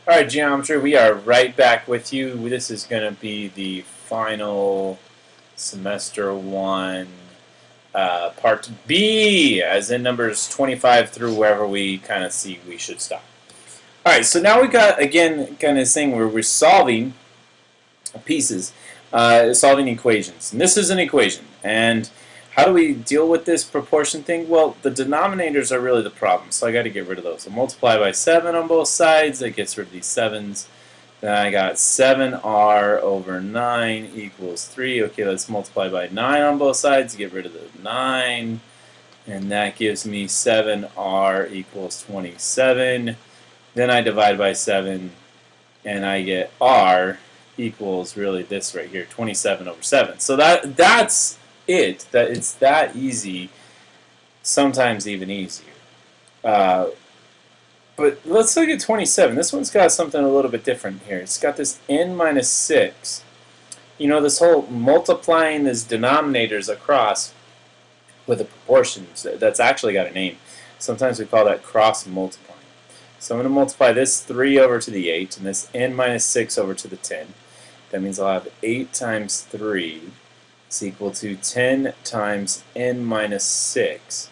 Alright, Geometry, we are right back with you. This is going to be the final semester 1 part B, as in numbers 25 through wherever we kind of see we should stop. Alright, so now we got, again, kind of thing where we're solving pieces, solving equations. And this is an equation. And how do we deal with this proportion thing? Well, the denominators are really the problem, so I got to get rid of those. So multiply by 7 on both sides, that gets rid of these 7s. Then I got 7r over 9 equals 3. Okay, let's multiply by 9 on both sides, get rid of the 9. And that gives me 7r equals 27. Then I divide by 7, and I get r equals really this right here, 27 over 7. So that's it. That it's that easy, sometimes even easier. But let's look at 27. This one's got something a little bit different here. It's got this n minus 6. You know, this whole multiplying these denominators across with the proportions, that's actually got a name. Sometimes we call that cross multiplying. So I'm going to multiply this 3 over to the 8 and this n minus 6 over to the 10. That means I'll have 8 times 3 is equal to 10 times n minus 6.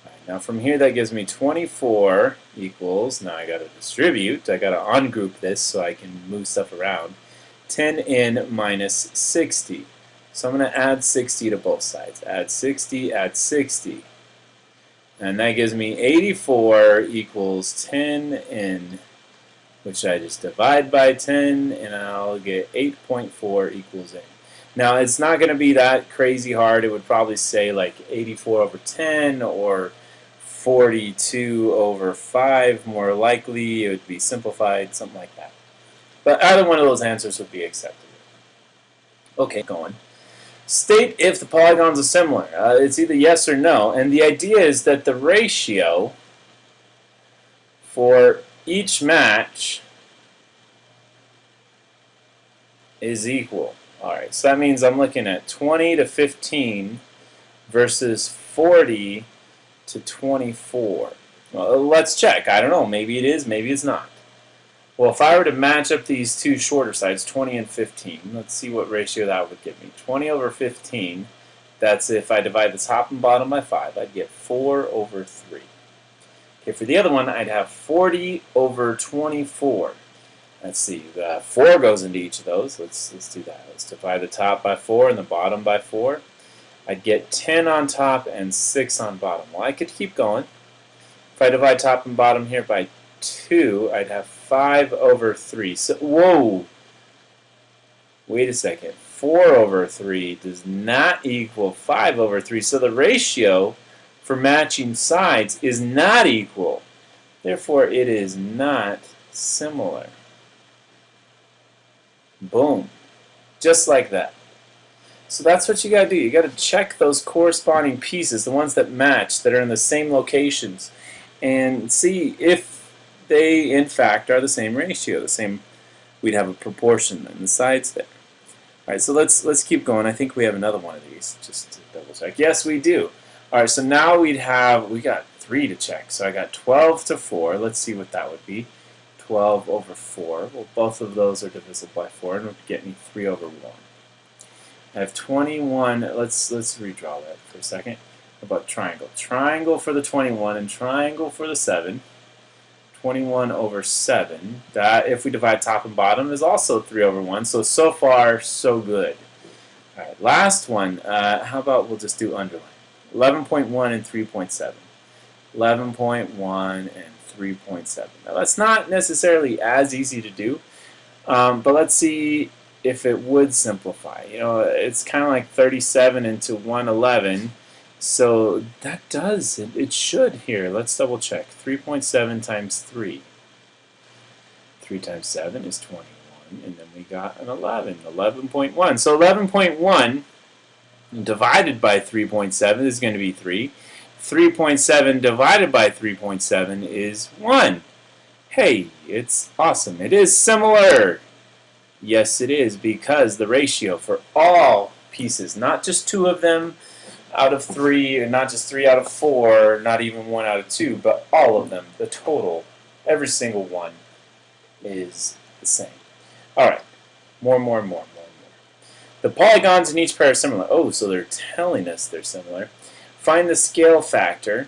Right, now from here that gives me 24 equals, now I got to distribute, I got to ungroup this so I can move stuff around, 10n minus 60. So I'm going to add 60 to both sides. Add 60, add 60. And that gives me 84 equals 10n, which I just divide by 10, and I'll get 8.4 equals n. Now, it's not going to be that crazy hard. It would probably say like 84 over 10 or 42 over 5. More likely, it would be simplified, something like that. But either one of those answers would be acceptable. Okay, going. State if the polygons are similar. It's either yes or no. And the idea is that the ratio for each match is equal. Alright, so that means I'm looking at 20 to 15 versus 40 to 24. Well, let's check. I don't know. Maybe it is, maybe it's not. Well, if I were to match up these two shorter sides, 20 and 15, let's see what ratio that would give me. 20 over 15, that's if I divide the top and bottom by 5, I'd get 4 over 3. Okay, for the other one, I'd have 40 over 24. Let's see, 4 goes into each of those. Let's do that. Let's divide the top by 4 and the bottom by 4. I'd get 10 on top and 6 on bottom. Well, I could keep going. If I divide top and bottom here by 2, I'd have 5 over 3. So, whoa! Wait a second. 4 over 3 does not equal 5 over 3. So the ratio for matching sides is not equal. Therefore, it is not similar. Boom. Just like that. So that's what you got to do. You got to check those corresponding pieces, the ones that match, that are in the same locations, and see if they, in fact, are the same ratio. The same, we'd have a proportion in the sides there. All right, so let's keep going. I think we have another one of these, just to double check. Yes, we do. All right, so now we got 3 to check. So I got 12 to 4. Let's see what that would be. 12 over 4. Well, both of those are divisible by 4, and it would get me 3 over 1. I have 21. Let's redraw that for a second. How about triangle? Triangle for the 21 and triangle for the 7. 21 over 7. That, if we divide top and bottom, is also 3 over 1. So far, so good. All right, last one. How about we'll just do underline. 11.1 and 3.7. 11.1 and 3.7. Now, that's not necessarily as easy to do, but let's see if it would simplify. You know, it's kind of like 37 into 111. So that does, it should here. Let's double check. 3.7 times 3. 3 times 7 is 21. And then we got an 11. 11.1. So 11.1 divided by 3.7 is going to be 3. 3.7 divided by 3.7 is 1. Hey, it's awesome. It is similar. Yes, it is, because the ratio for all pieces, not just 2 of them, out of 3, and not just 3 out of 4, not even 1 out of 2, but all of them, the total, every single one, is the same. All right, more. The polygons in each pair are similar. Oh, so they're telling us they're similar. Find the scale factor.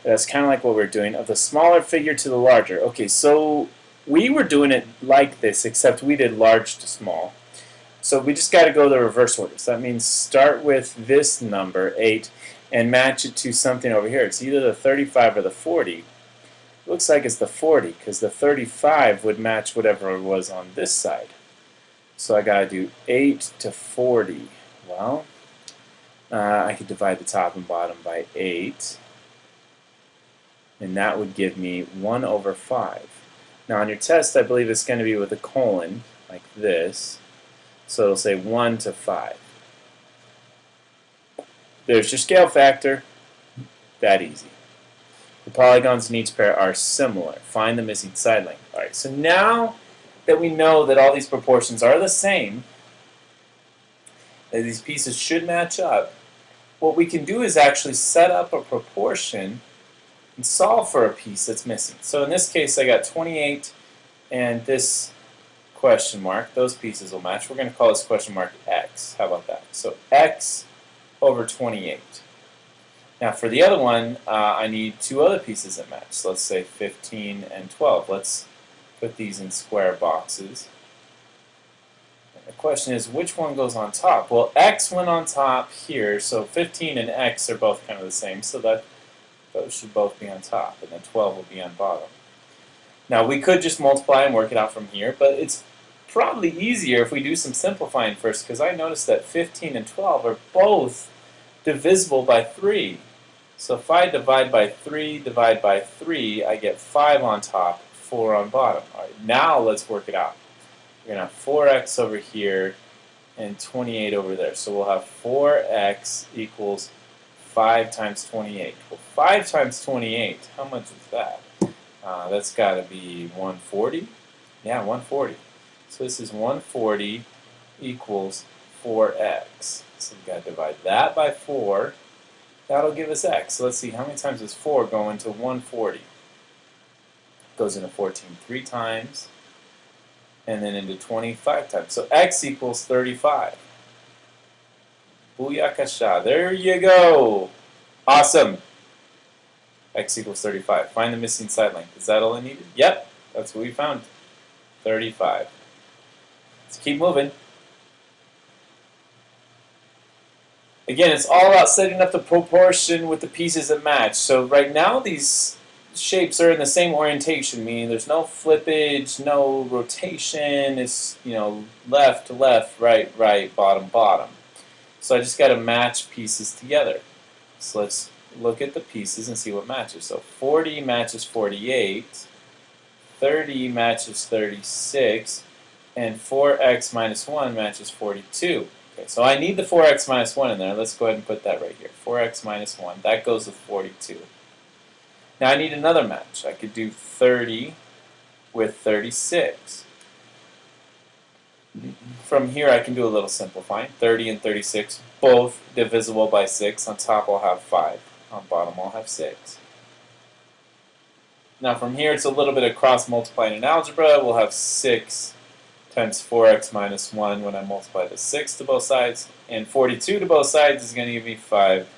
That's kind of like what we're doing, of the smaller figure to the larger. Okay, so we were doing it like this, except we did large to small. So we just got to go the reverse order. So that means start with this number, 8, and match it to something over here. It's either the 35 or the 40. It looks like it's the 40, because the 35 would match whatever was on this side. So I got to do 8 to 40. Well, I could divide the top and bottom by 8. And that would give me 1 over 5. Now on your test, I believe it's going to be with a colon, like this. So it'll say 1 to 5. There's your scale factor. That easy. The polygons in each pair are similar. Find the missing side length. Alright, so now that we know that all these proportions are the same, that these pieces should match up, what we can do is actually set up a proportion and solve for a piece that's missing. So in this case, I got 28 and this question mark. Those pieces will match. We're going to call this question mark x. How about that? So x over 28. Now for the other one, I need two other pieces that match. So let's say 15 and 12. Let's put these in square boxes. And the question is, which one goes on top? Well, x went on top here, so 15 and x are both kind of the same, so that those should both be on top, and then 12 will be on bottom. Now we could just multiply and work it out from here, but it's probably easier if we do some simplifying first, because I noticed that 15 and 12 are both divisible by 3. So if I divide by 3, I get 5 on top, 4 on bottom. All right, now let's work it out. We're going to have 4x over here and 28 over there. So we'll have 4x equals 5 times 28. Well, 5 times 28, how much is that? That's got to be 140. Yeah, 140. So this is 140 equals 4x. So we've got to divide that by 4. That'll give us x. So let's see, how many times does 4 go into 140? It goes into 14 3 times, and then into 25 times. So x equals 35. Booyakasha. There you go. Awesome. X equals 35. Find the missing side length. Is that all I needed? Yep. That's what we found. 35. Let's keep moving. Again, it's all about setting up the proportion with the pieces that match. So right now these shapes are in the same orientation, meaning there's no flippage, no rotation. It's, left to left, right, right, bottom, bottom. So I just got to match pieces together. So let's look at the pieces and see what matches. So 40 matches 48, 30 matches 36, and 4x minus 1 matches 42. Okay, so I need the 4x minus 1 in there. Let's go ahead and put that right here. 4x minus 1. That goes with 42. Now I need another match. I could do 30 with 36. From here I can do a little simplifying. 30 and 36, both divisible by 6. On top I'll have 5. On bottom I'll have 6. Now from here it's a little bit of cross multiplying in algebra. We'll have 6 times 4x minus 1 when I multiply the 6 to both sides. And 42 to both sides is going to give me 5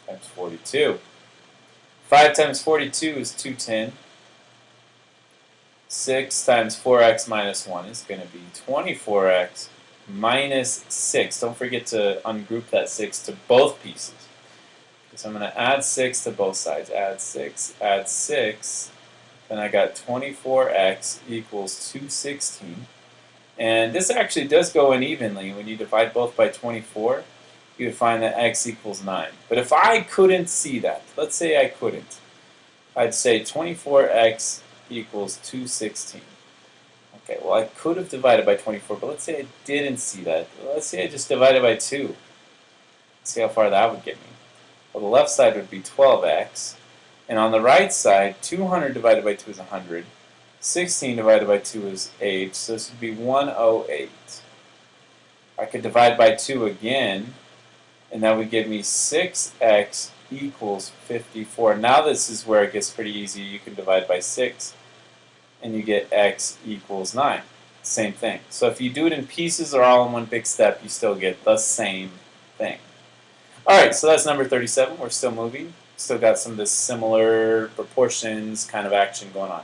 times 42. 5 times 42 is 210. 6 times 4x minus 1 is going to be 24x minus 6. Don't forget to ungroup that 6 to both pieces. So I'm going to add 6 to both sides. Add 6, add 6. Then I got 24x equals 216. And this actually does go in evenly. When you divide both by 24, you would find that x equals 9. But if I couldn't see that, let's say I couldn't, I'd say 24x equals 216. Okay, well I could have divided by 24, but let's say I didn't see that. Let's say I just divided by 2. Let's see how far that would get me. Well, the left side would be 12x, and on the right side, 200 divided by 2 is 100. 16 divided by 2 is 8, so this would be 108. I could divide by 2 again, and that would give me 6x equals 54. Now this is where it gets pretty easy. You can divide by 6, and you get x equals 9. Same thing. So if you do it in pieces or all in one big step, you still get the same thing. Alright, so that's number 37. We're still moving. Still got some of this similar proportions kind of action going on.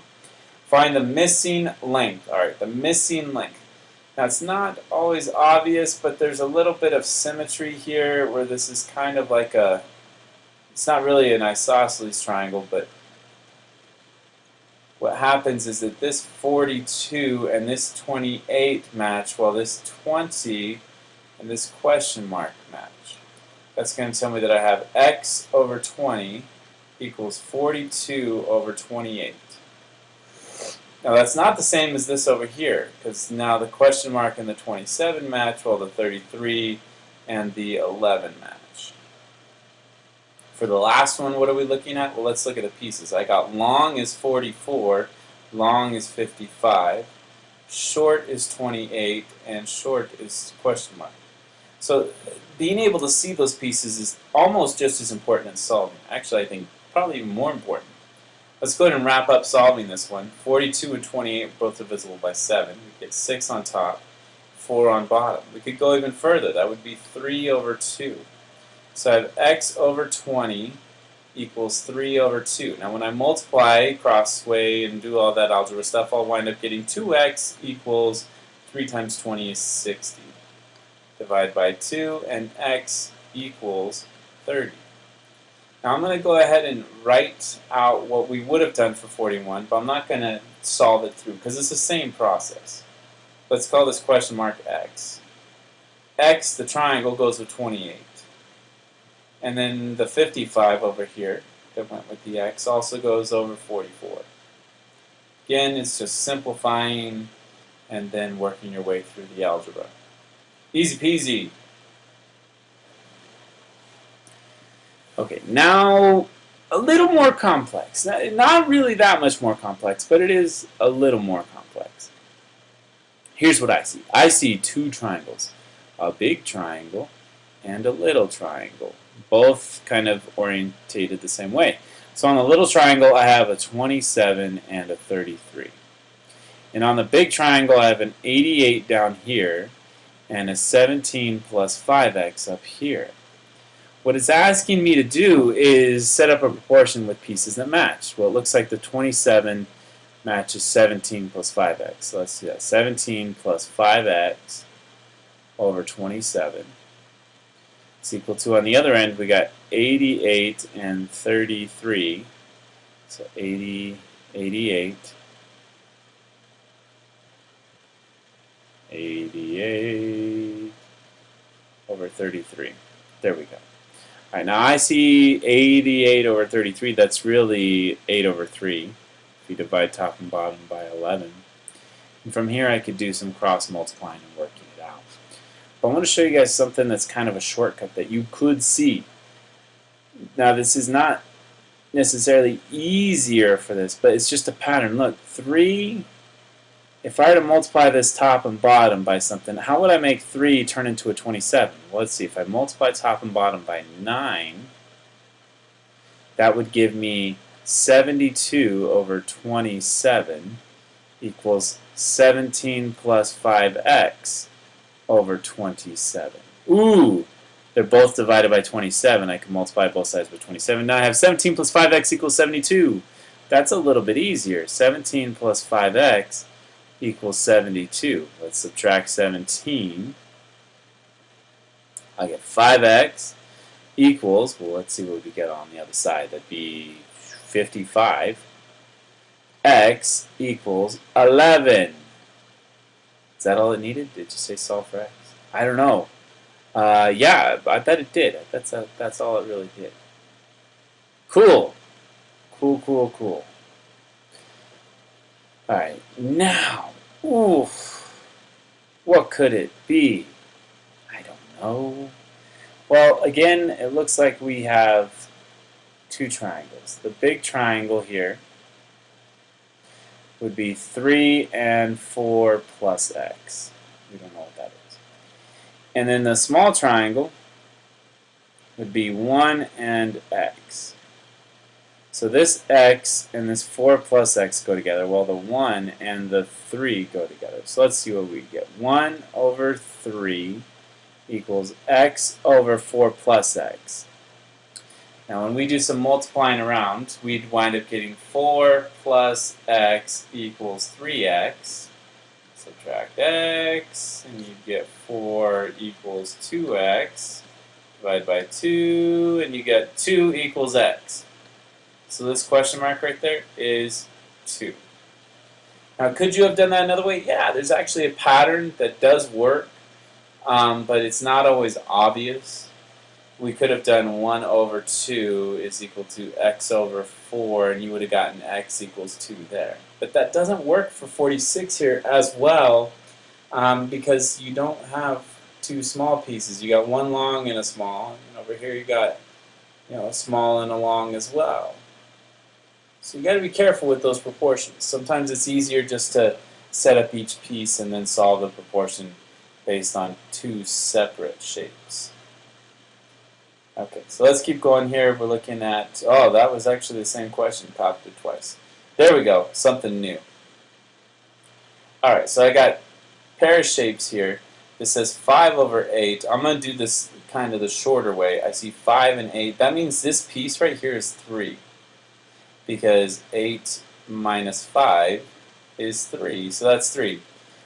Find the missing length. Alright, the missing length. Now it's not always obvious, but there's a little bit of symmetry here where this is kind of like a, it's not really an isosceles triangle, but what happens is that this 42 and this 28 match, while this 20 and this question mark match. That's going to tell me that I have x over 20 equals 42 over 28. Now that's not the same as this over here, because now the question mark and the 27 match, while the 33 and the 11 match. For the last one, what are we looking at? Well, let's look at the pieces. I got long is 44, long is 55, short is 28, and short is question mark. So being able to see those pieces is almost just as important as solving. Actually, I think probably even more important. Let's go ahead and wrap up solving this one. 42 and 28 both divisible by 7. We get 6 on top, 4 on bottom. We could go even further. That would be 3 over 2. So I have x over 20 equals 3 over 2. Now when I multiply, crossway, and do all that algebra stuff, I'll wind up getting 2x equals 3 times 20 is 60. Divide by 2, and x equals 30. Now I'm going to go ahead and write out what we would have done for 41, but I'm not going to solve it through because it's the same process. Let's call this question mark x. X, the triangle, goes with 28. And then the 55 over here that went with the x also goes over 44. Again, it's just simplifying and then working your way through the algebra. Easy peasy. Okay, now a little more complex. Not really that much more complex, but it is a little more complex. Here's what I see. I see two triangles, a big triangle and a little triangle, both kind of orientated the same way. So on the little triangle, I have a 27 and a 33. And on the big triangle, I have an 88 down here and a 17 plus 5x up here. What it's asking me to do is set up a proportion with pieces that match. Well, it looks like the 27 matches 17 plus 5x. So let's see that. 17 plus 5x over 27 is equal to, on the other end, we got 88 and 33. So 88 over 33. There we go. All right, now I see 88 over 33. That's really 8 over 3 if you divide top and bottom by 11. And from here I could do some cross multiplying and working it out. But I want to show you guys something that's kind of a shortcut that you could see. Now this is not necessarily easier for this, but it's just a pattern. Look, 3, if I were to multiply this top and bottom by something, how would I make 3 turn into a 27? Well, let's see. If I multiply top and bottom by 9, that would give me 72 over 27 equals 17 plus 5x over 27. Ooh! They're both divided by 27. I can multiply both sides by 27. Now I have 17 plus 5x equals 72. That's a little bit easier. 17 plus 5x equals 72. Let's subtract 17. I get 5x equals, well, let's see what we get on the other side. That'd be 55. X equals 11. Is that all it needed? Did you say solve for x? I don't know. Yeah, I bet it did. That's all it really did. Cool. Cool, cool, cool. Alright, now, oof, what could it be? I don't know. Well, again, it looks like we have two triangles. The big triangle here would be 3 and 4 plus x. We don't know what that is. And then the small triangle would be 1 and x. So this x and this 4 plus x go together. Well, the 1 and the 3 go together. So let's see what we get. 1 over 3 equals x over 4 plus x. Now when we do some multiplying around, we'd wind up getting 4 plus x equals 3x. Subtract x, and you get 4 equals 2x. Divide by 2, and you get 2 equals x. So this question mark right there is 2. Now, could you have done that another way? Yeah, there's actually a pattern that does work, but it's not always obvious. We could have done 1 over 2 is equal to x over 4, and you would have gotten x equals 2 there. But that doesn't work for 46 here as well, because you don't have two small pieces. You got one long and a small, and over here you got a small and a long as well. So you got to be careful with those proportions. Sometimes it's easier just to set up each piece and then solve the proportion based on two separate shapes. Okay, so let's keep going here. We're looking at, oh, that was actually the same question, copied it twice. There we go, something new. Alright, so I got a pair of shapes here. This says 5 over 8. I'm going to do this kind of the shorter way. I see 5 and 8. That means this piece right here is 3. Because 8 minus 5 is 3, so that's 3.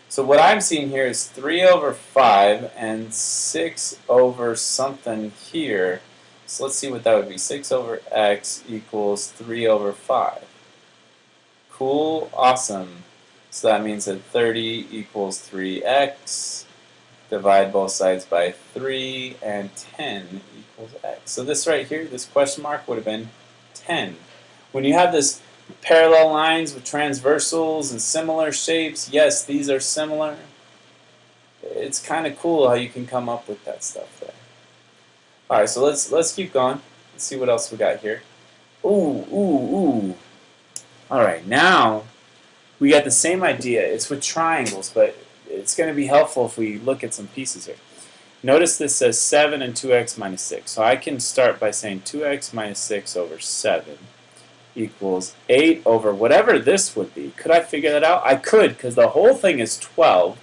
So what I'm seeing here is 3 over 5 and 6 over something here. So let's see what that would be. 6 over x equals 3 over 5. Cool, awesome. So that means that 30 equals 3x. Divide both sides by 3, and 10 equals x. So this right here, this question mark, would have been 10. When you have this parallel lines with transversals and similar shapes, yes, these are similar. It's kind of cool how you can come up with that stuff there. All right, so let's keep going. Let's see what else we got here. Ooh, ooh, ooh. All right, now we got the same idea. It's with triangles, but it's going to be helpful if we look at some pieces here. Notice this says 7 and 2x minus 6. So I can start by saying 2x minus 6 over 7 equals 8 over whatever this would be. Could I figure that out? I could, because the whole thing is 12,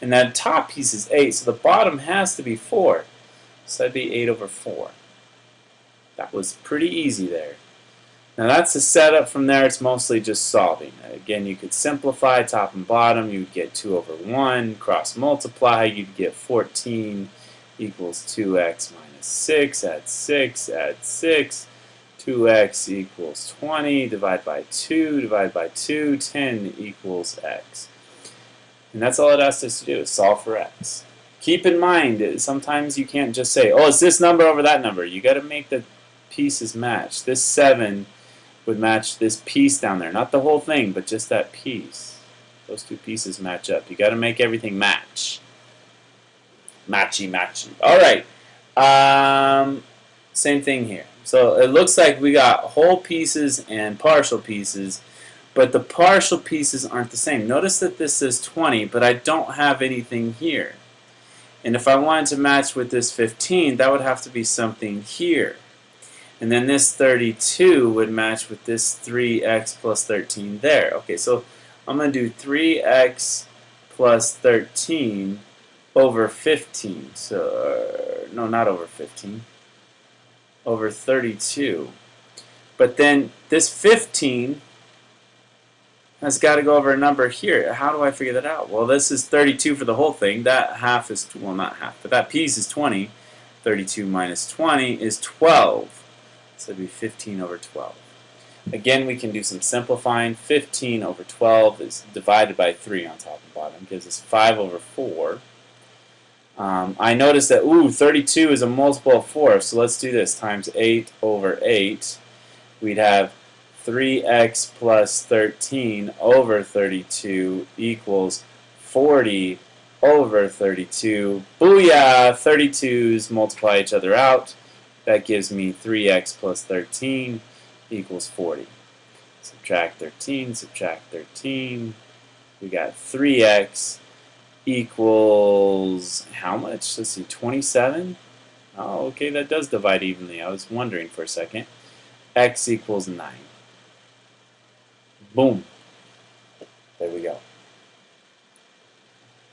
and that top piece is 8, so the bottom has to be 4. So that'd be 8 over 4. That was pretty easy there. Now that's the setup. From there, it's mostly just solving. Again, you could simplify top and bottom. You'd get 2 over 1. Cross multiply, you'd get 14 equals 2x minus 6. Add 6, add 6. 2x equals 20, divide by 2, divide by 2, 10 equals x. And that's all it asks us to do, is solve for x. Keep in mind, sometimes you can't just say, oh, it's this number over that number. You got to make the pieces match. This 7 would match this piece down there. Not the whole thing, but just that piece. Those two pieces match up. You got to make everything match. Matchy, matchy. All right. Same thing here. So it looks like we got whole pieces and partial pieces, but the partial pieces aren't the same. Notice that this says 20, but I don't have anything here. And if I wanted to match with this 15, that would have to be something here. And then this 32 would match with this 3x plus 13 there. Okay, so I'm going to do 3x plus 13 over 15. So, no, not over 15. Over 32. But then this 15 has got to go over a number here. How do I figure that out? Well, this is 32 for the whole thing. That half is, well, not half, but that piece is 20. 32 minus 20 is 12. So it would be 15 over 12. Again, we can do some simplifying. 15 over 12 is divided by 3 on top and bottom. Gives us 5 over 4. I noticed that, 32 is a multiple of 4, so let's do this. Times 8 over 8. We'd have 3x plus 13 over 32 equals 40 over 32. Booyah! 32's multiply each other out. That gives me 3x plus 13 equals 40. Subtract 13, subtract 13. We got 3x equals how much? Let's see, 27? Oh, okay, that does divide evenly. I was wondering for a second. x equals 9. Boom. There we go.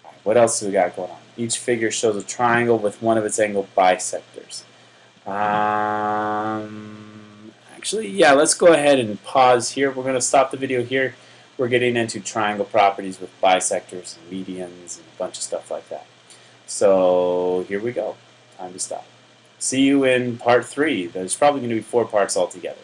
All right, what else do we got going on? Each figure shows a triangle with one of its angle bisectors. Actually, yeah, let's go ahead and pause here. We're going to stop the video here. We're getting into triangle properties with bisectors and medians and a bunch of stuff like that. So here we go. Time to stop. See you in part 3. There's probably going to be 4 parts altogether.